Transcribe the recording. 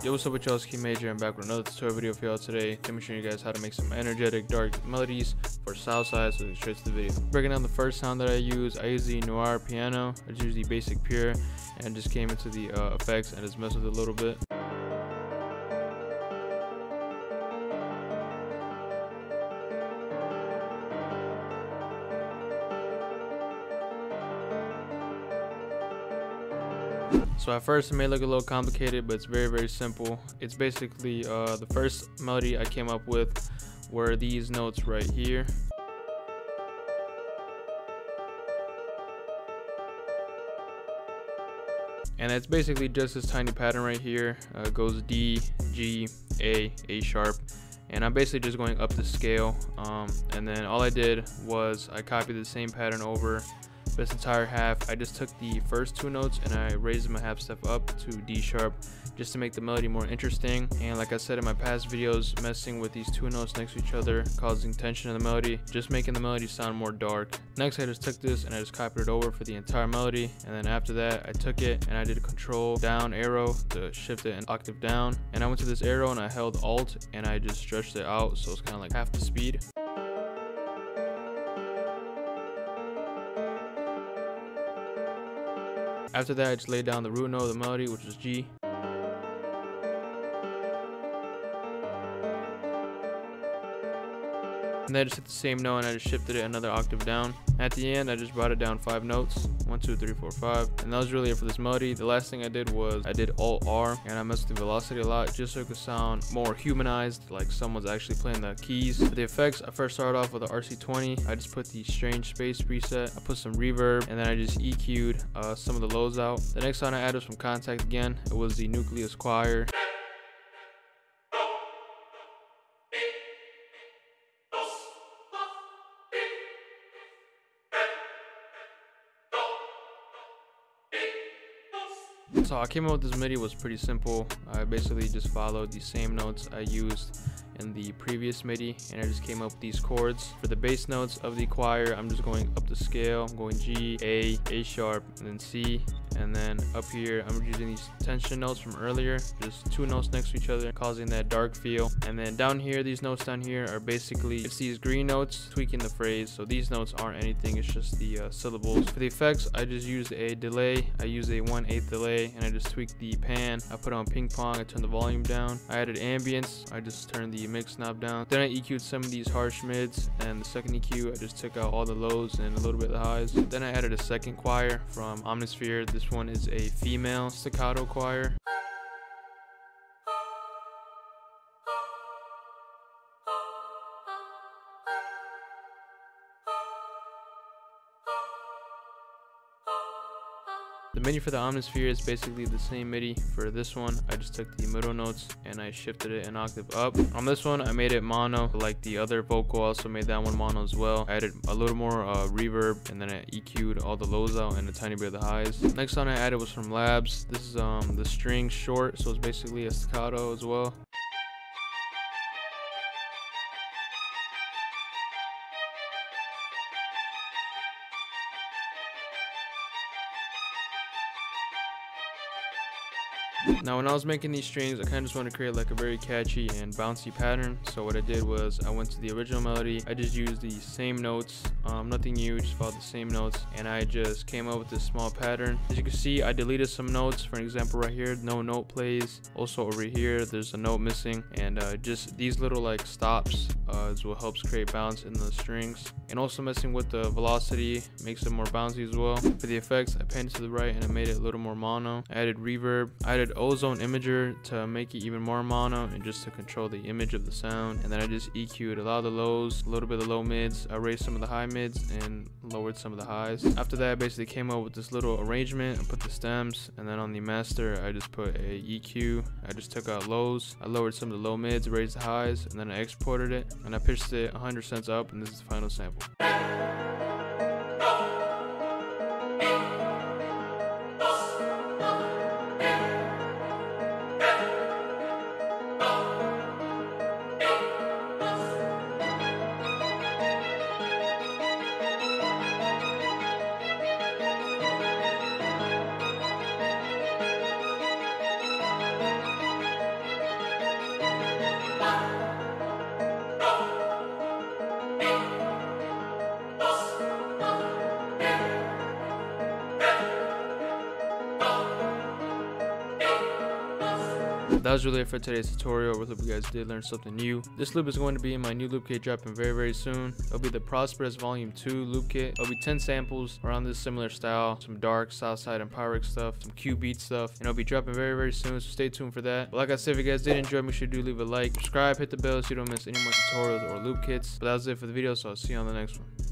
Yo, what's up with y'all? It's Key Major. I'm back with another tutorial video for y'all today, demonstrating you guys how to make some energetic dark melodies for Southside. So let's straight to the video. Breaking down the first sound that I use the Noir piano. I just use the basic pure and just came into the effects and just messed with it a little bit. So at first it may look a little complicated, but it's very simple. It's basically the first melody I came up with were these notes right here. And it's basically just this tiny pattern right here. It goes D, G, A sharp. And I'm basically just going up the scale. And then all I did was I copied the same pattern over this entire half. I just took the first two notes and I raised them a half step up to D sharp just to make the melody more interesting. And like I said in my past videos, messing with these two notes next to each other, causing tension in the melody, just making the melody sound more dark. Next I just took this and I just copied it over for the entire melody, and then after that I took it and I did a control down arrow to shift it an octave down, and I went to this arrow and I held alt and I just stretched it out so it's kind of like half the speed. After that, I just laid down the root note of the melody, which is G. And then I just hit the same note and I just shifted it another octave down. At the end, I just brought it down 5 notes. 1, 2, 3, 4, 5. And that was really it for this melody. The last thing I did was I did Alt R and I messed with the velocity a lot just so it could sound more humanized, like someone's actually playing the keys. For the effects, I first started off with the RC20. I just put the strange space preset. I put some reverb and then I just EQ'd some of the lows out. The next sound I added was from Contact again. It was the Nucleus Choir. So I came up with this MIDI was pretty simple. I basically just followed the same notes I used in the previous MIDI and I just came up with these chords. For the bass notes of the choir, I'm just going up the scale. I'm going G, A sharp, and then C. And then up here, I'm using these tension notes from earlier, just two notes next to each other, causing that dark feel. And then down here, these notes down here are basically, it's these green notes tweaking the phrase. So these notes aren't anything, it's just the syllables. For the effects, I just used a delay. I used a 1/8 delay and I just tweaked the pan. I put on ping pong, I turned the volume down. I added ambience, I just turned the mix knob down. Then I EQ'd some of these harsh mids, and the second EQ, I just took out all the lows and a little bit of the highs. Then I added a second choir from Omnisphere. This one is a female staccato choir. The MIDI for the Omnisphere is basically the same MIDI for this one. I just took the middle notes and I shifted it an octave up. On this one, I made it mono, like the other vocal. I also made that one mono as well. I added a little more reverb and then I EQ'd all the lows out and a tiny bit of the highs. Next one I added was from Labs. This is the string short, so it's basically a staccato as well. Now when I was making these strings, I kind of just wanted to create like a very catchy and bouncy pattern. So what I did was I went to the original melody. I just used the same notes, nothing new, just followed the same notes. And I just came up with this small pattern. As you can see, I deleted some notes. For example, right here, no note plays. Also over here, there's a note missing. And just these little like stops is what helps create bounce in the strings. And also messing with the velocity makes it more bouncy as well. For the effects, I panned to the right and I made it a little more mono. I added reverb. I added ozone imager to make it even more mono and just to control the image of the sound. And then I just EQ'd a lot of the lows, a little bit of the low mids. I raised some of the high mids and lowered some of the highs. After that, I basically came up with this little arrangement. I put the stems, and then on the master, I just put a EQ. I just took out lows. I lowered some of the low mids, raised the highs, and then I exported it. And I pitched it 100 cents up, and this is the final sample. was really it for today's tutorial. We hope you guys did learn something new. This loop is going to be in my new loop kit dropping very soon. It'll be the Prosperous Volume 2 loop kit. It'll be 10 samples around this similar style, some dark Southside and Pyrex stuff, some cubeatz stuff, and it'll be dropping very soon, so stay tuned for that. But like I said, if you guys did enjoy, make sure you do leave a like, subscribe, hit the bell so you don't miss any more tutorials or loop kits. But that was it for the video, so I'll see you on the next one.